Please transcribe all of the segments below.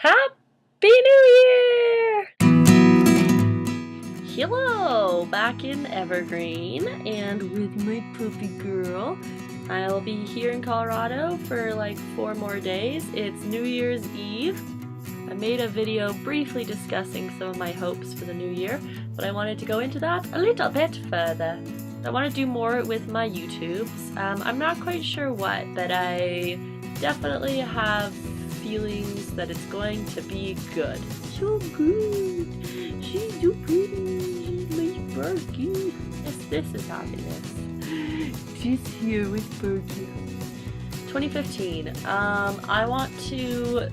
Happy New Year! Hello, back in Evergreen and with my puppy girl. I'll be here in Colorado for like 4 more days. It's New Year's Eve. I made a video briefly discussing some of my hopes for the new year, but I wanted to go into that a little bit further. I want to do more with my YouTubes. I'm not quite sure what, but I definitely have feelings that it's going to be good. So good. She's so pretty. She's my Sparky. Yes, this is happiness. She's here with Sparky. 2015. I want to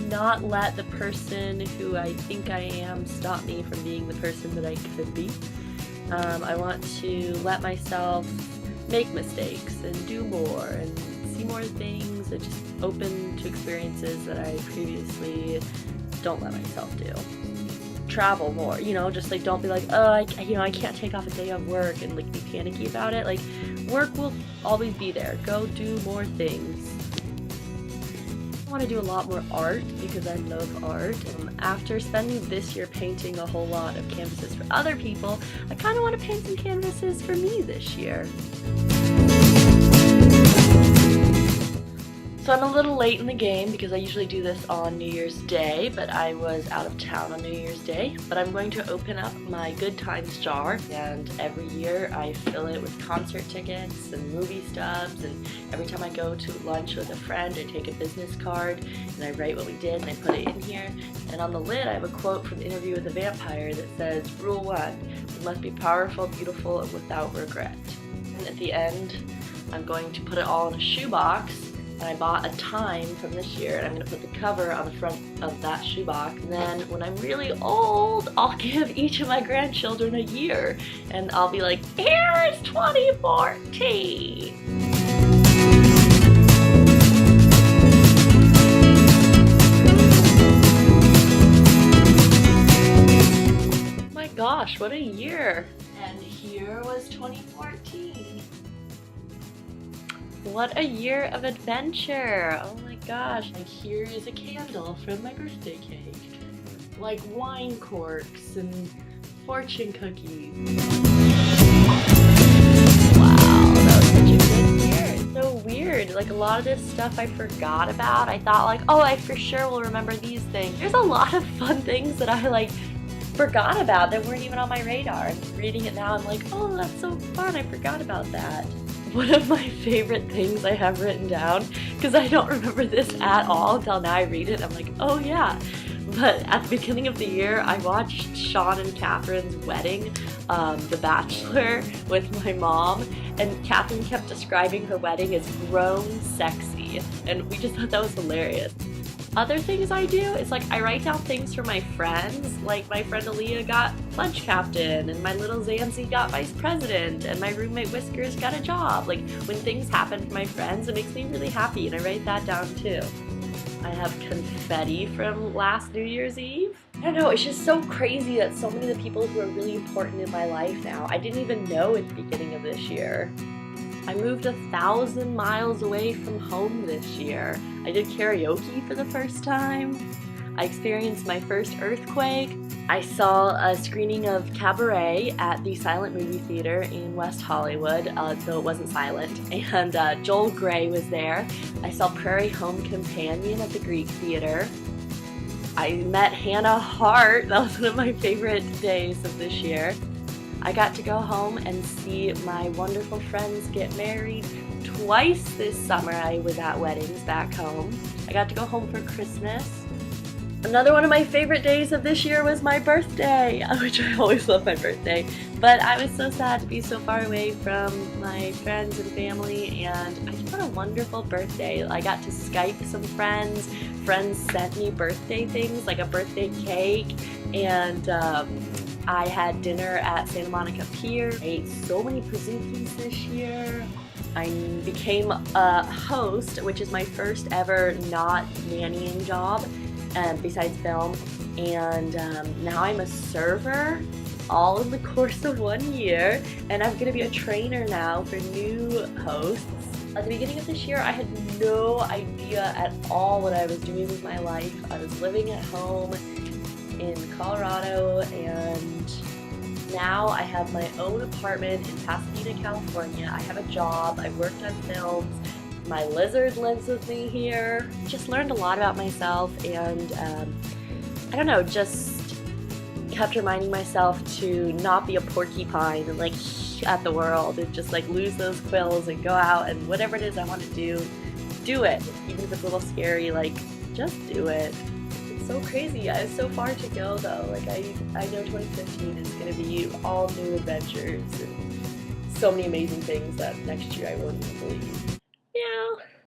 not let the person who I think I am stop me from being the person that I could be. I want to let myself make mistakes and do more and see more things and just open to experiences that I previously don't let myself do. Travel more, just like don't be like, oh, I can't take off a day of work and like be panicky about it. Like, work will always be there. Go do more things. I want to do a lot more art because I love art. After spending this year painting a whole lot of canvases for other people, I kind of want to paint some canvases for me this year. So I'm a little late in the game because I usually do this on New Year's Day, but I was out of town on New Year's Day. But I'm going to open up my Good Times jar, and every year I fill it with concert tickets and movie stubs, and every time I go to lunch with a friend I take a business card and I write what we did and I put it in here. And on the lid I have a quote from Interview with the Vampire that says, "Rule 1, you must be powerful, beautiful, and without regret." And at the end I'm going to put it all in a shoebox. And I bought a time from this year, and I'm going to put the cover on the front of that shoebox. And then when I'm really old, I'll give each of my grandchildren a year. And I'll be like, here's 2014! My gosh, what a year! And here was 2014. What a year of adventure! Oh my gosh. And here is a candle from my birthday cake. Like wine corks and fortune cookies. Wow, that was such a good year. It's so weird. Like, a lot of this stuff I forgot about. I thought like, oh, I for sure will remember these things. There's a lot of fun things that I forgot about that weren't even on my radar. And reading it now, I'm like, oh, that's so fun. I forgot about that. One of my favorite things I have written down, because I don't remember this at all until now I read it, I'm like, oh yeah. But at the beginning of the year, I watched Sean and Catherine's wedding, The Bachelor, with my mom, and Catherine kept describing her wedding as grown sexy, and we just thought that was hilarious. Other things I do is I write down things for my friends, like my friend Aaliyah got lunch captain, and my little Zanzi got vice president, and my roommate Whiskers got a job. Like, when things happen for my friends, it makes me really happy, and I write that down too. I have confetti from last New Year's Eve. I don't know, it's just so crazy that so many of the people who are really important in my life now, I didn't even know at the beginning of this year. I moved 1,000 miles away from home this year. I did karaoke for the first time. I experienced my first earthquake. I saw a screening of Cabaret at the Silent Movie Theater in West Hollywood, though it wasn't silent, and Joel Grey was there. I saw Prairie Home Companion at the Greek Theater. I met Hannah Hart. That was one of my favorite days of this year. I got to go home and see my wonderful friends get married twice this summer. I was at weddings back home. I got to go home for Christmas. Another one of my favorite days of this year was my birthday, which I always love my birthday. But I was so sad to be so far away from my friends and family, and I just had a wonderful birthday. I got to Skype some friends. Friends sent me birthday things, like a birthday cake, and I had dinner at Santa Monica Pier. I ate so many Pazookies this year. I became a host, which is my first ever not nannying job besides film. And now I'm a server, all in the course of 1 year. And I'm gonna be a trainer now for new hosts. At the beginning of this year, I had no idea at all what I was doing with my life. I was living at home in Colorado, and now I have my own apartment in Pasadena, California. I have a job, I worked on films, my lizard lives with me here. Just learned a lot about myself, and I don't know, just kept reminding myself to not be a porcupine and like at the world, and just like lose those quills and go out and whatever it is I want to do it. Even if it's a little scary, like just do it. It's so crazy. I have so far to go though. Like I know 2015 is gonna be all new adventures and so many amazing things that next year I won't even believe.